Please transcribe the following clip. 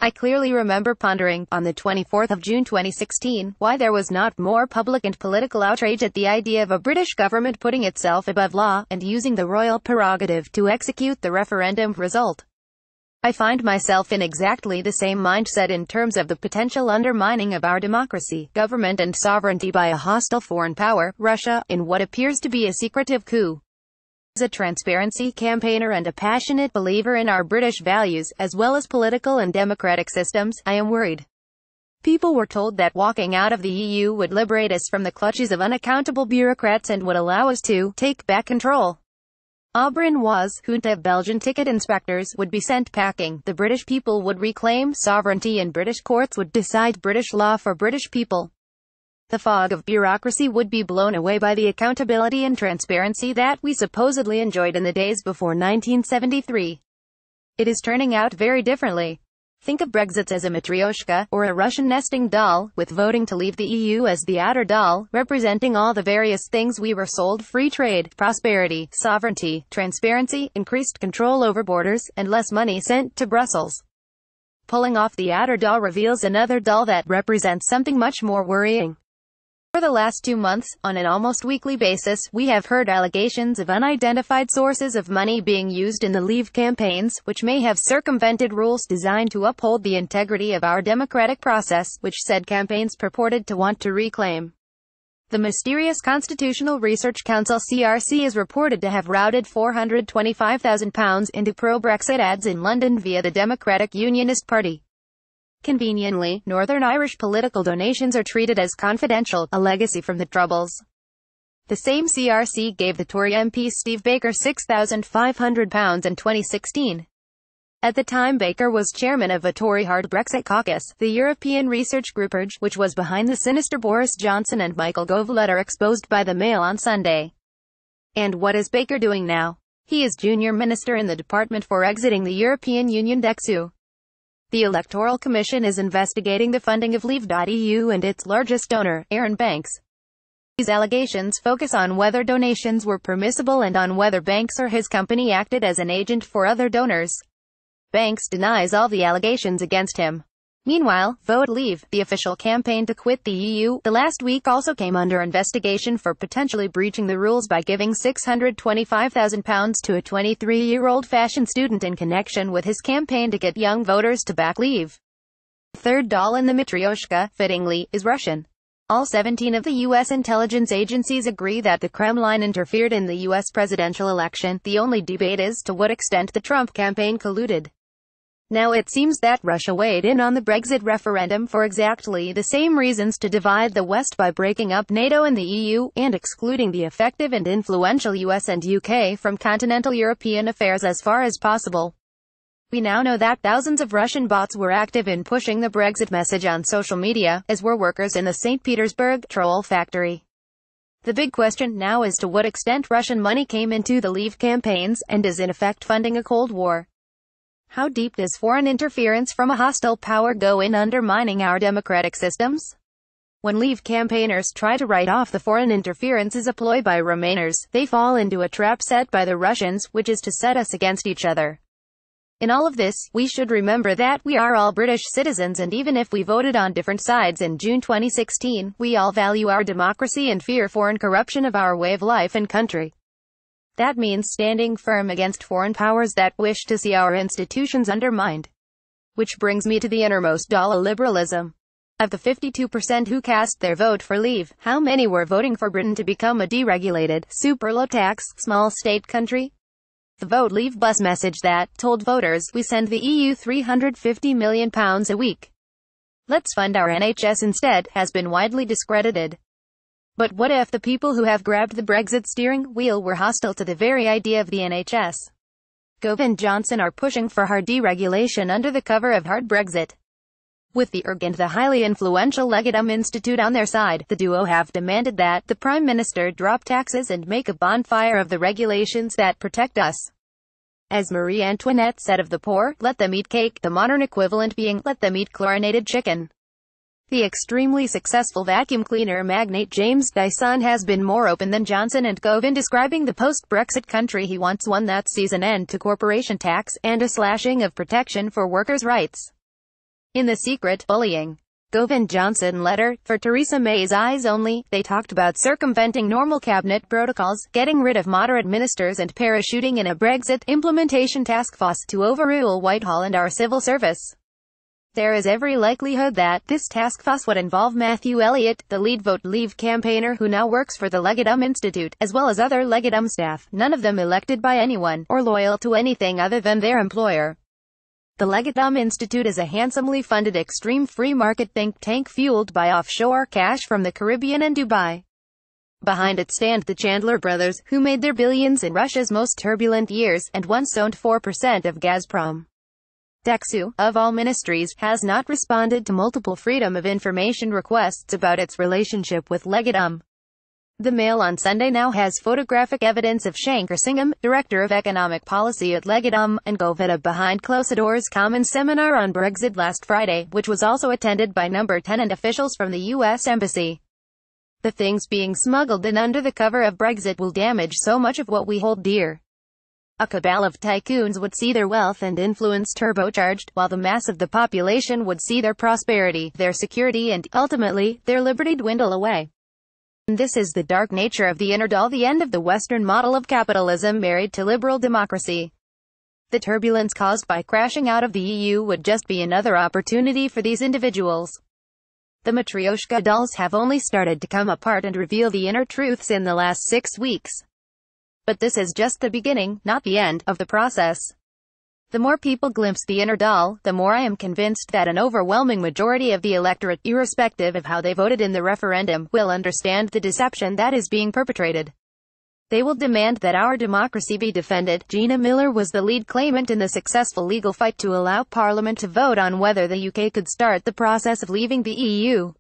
I clearly remember pondering, on the 24th of June 2016, why there was not more public and political outrage at the idea of a British government putting itself above law, and using the royal prerogative to execute the referendum result. I find myself in exactly the same mindset in terms of the potential undermining of our democracy, government and sovereignty by a hostile foreign power, Russia, in what appears to be a secretive coup. As a transparency campaigner and a passionate believer in our British values, as well as political and democratic systems, I am worried. People were told that walking out of the EU would liberate us from the clutches of unaccountable bureaucrats and would allow us to take back control. Auvergnois, junta of Belgian ticket inspectors, would be sent packing. The British people would reclaim sovereignty and British courts would decide British law for British people. The fog of bureaucracy would be blown away by the accountability and transparency that we supposedly enjoyed in the days before 1973. It is turning out very differently. Think of Brexit as a matryoshka, or a Russian nesting doll, with voting to leave the EU as the outer doll, representing all the various things we were sold: free trade, prosperity, sovereignty, transparency, increased control over borders, and less money sent to Brussels. Pulling off the outer doll reveals another doll that represents something much more worrying. For the last 2 months, on an almost weekly basis, we have heard allegations of unidentified sources of money being used in the Leave campaigns, which may have circumvented rules designed to uphold the integrity of our democratic process, which said campaigns purported to want to reclaim. The mysterious Constitutional Research Council (CRC) is reported to have routed £425,000 into pro-Brexit ads in London via the Democratic Unionist Party. Conveniently, Northern Irish political donations are treated as confidential, a legacy from the Troubles. The same CRC gave the Tory MP Steve Baker £6,500 in 2016. At the time Baker was chairman of a Tory hard Brexit caucus, the European research group outrage, which was behind the sinister Boris Johnson and Michael Gove letter exposed by the Mail on Sunday. And what is Baker doing now? He is junior minister in the Department for Exiting the European Union (DEXU). The Electoral Commission is investigating the funding of Leave.eu and its largest donor, Aaron Banks. These allegations focus on whether donations were permissible and on whether Banks or his company acted as an agent for other donors. Banks denies all the allegations against him. Meanwhile, Vote Leave, the official campaign to quit the EU, the last week also came under investigation for potentially breaching the rules by giving £625,000 to a 23-year-old fashion student in connection with his campaign to get young voters to back Leave. The third doll in the matryoshka, fittingly, is Russian. All 17 of the U.S. intelligence agencies agree that the Kremlin interfered in the U.S. presidential election. The only debate is to what extent the Trump campaign colluded. Now it seems that Russia weighed in on the Brexit referendum for exactly the same reasons: to divide the West by breaking up NATO and the EU, and excluding the effective and influential US and UK from continental European affairs as far as possible. We now know that thousands of Russian bots were active in pushing the Brexit message on social media, as were workers in the St. Petersburg troll factory. The big question now is to what extent Russian money came into the Leave campaigns, and is in effect funding a Cold War. How deep does foreign interference from a hostile power go in undermining our democratic systems? When Leave campaigners try to write off the foreign interference as a ploy by Remainers, they fall into a trap set by the Russians, which is to set us against each other. In all of this, we should remember that we are all British citizens, and even if we voted on different sides in June 2016, we all value our democracy and fear foreign corruption of our way of life and country. That means standing firm against foreign powers that wish to see our institutions undermined. Which brings me to the innermost doll of liberalism. Of the 52% who cast their vote for Leave, how many were voting for Britain to become a deregulated, super-low tax, small state country? The Vote Leave bus message that told voters, we send the EU £350 million a week. Let's fund our NHS instead, has been widely discredited. But what if the people who have grabbed the Brexit steering wheel were hostile to the very idea of the NHS? Gove and Johnson are pushing for hard deregulation under the cover of hard Brexit. With the ERG and the highly influential Legatum Institute on their side, the duo have demanded that the Prime Minister drop taxes and make a bonfire of the regulations that protect us. As Marie Antoinette said of the poor, let them eat cake, the modern equivalent being, let them eat chlorinated chicken. The extremely successful vacuum cleaner magnate James Dyson has been more open than Johnson and Gove in describing the post-Brexit country he wants, one that sees an end to corporation tax, and a slashing of protection for workers' rights. In the secret, bullying Gove Johnson letter, for Theresa May's eyes only, they talked about circumventing normal cabinet protocols, getting rid of moderate ministers and parachuting in a Brexit implementation task force to overrule Whitehall and our civil service. There is every likelihood that this task force would involve Matthew Elliott, the lead Vote Leave campaigner who now works for the Legatum Institute, as well as other Legatum staff, none of them elected by anyone, or loyal to anything other than their employer. The Legatum Institute is a handsomely funded extreme free market think tank fueled by offshore cash from the Caribbean and Dubai. Behind it stand the Chandler brothers, who made their billions in Russia's most turbulent years, and once owned 4% of Gazprom. Dexu, of all ministries, has not responded to multiple Freedom of Information requests about its relationship with Legatum. The Mail on Sunday now has photographic evidence of Shankar Singham, Director of Economic Policy at Legatum, and Gove at a behind-closed-doors common seminar on Brexit last Friday, which was also attended by number 10 and officials from the U.S. Embassy. The things being smuggled in under the cover of Brexit will damage so much of what we hold dear. A cabal of tycoons would see their wealth and influence turbocharged, while the mass of the population would see their prosperity, their security and, ultimately, their liberty dwindle away. This is the dark nature of the inner doll, the end of the Western model of capitalism married to liberal democracy. The turbulence caused by crashing out of the EU would just be another opportunity for these individuals. The Matryoshka dolls have only started to come apart and reveal the inner truths in the last 6 weeks. But this is just the beginning, not the end, of the process. The more people glimpse the inner doll, the more I am convinced that an overwhelming majority of the electorate, irrespective of how they voted in the referendum, will understand the deception that is being perpetrated. They will demand that our democracy be defended. Gina Miller was the lead claimant in the successful legal fight to allow Parliament to vote on whether the UK could start the process of leaving the EU.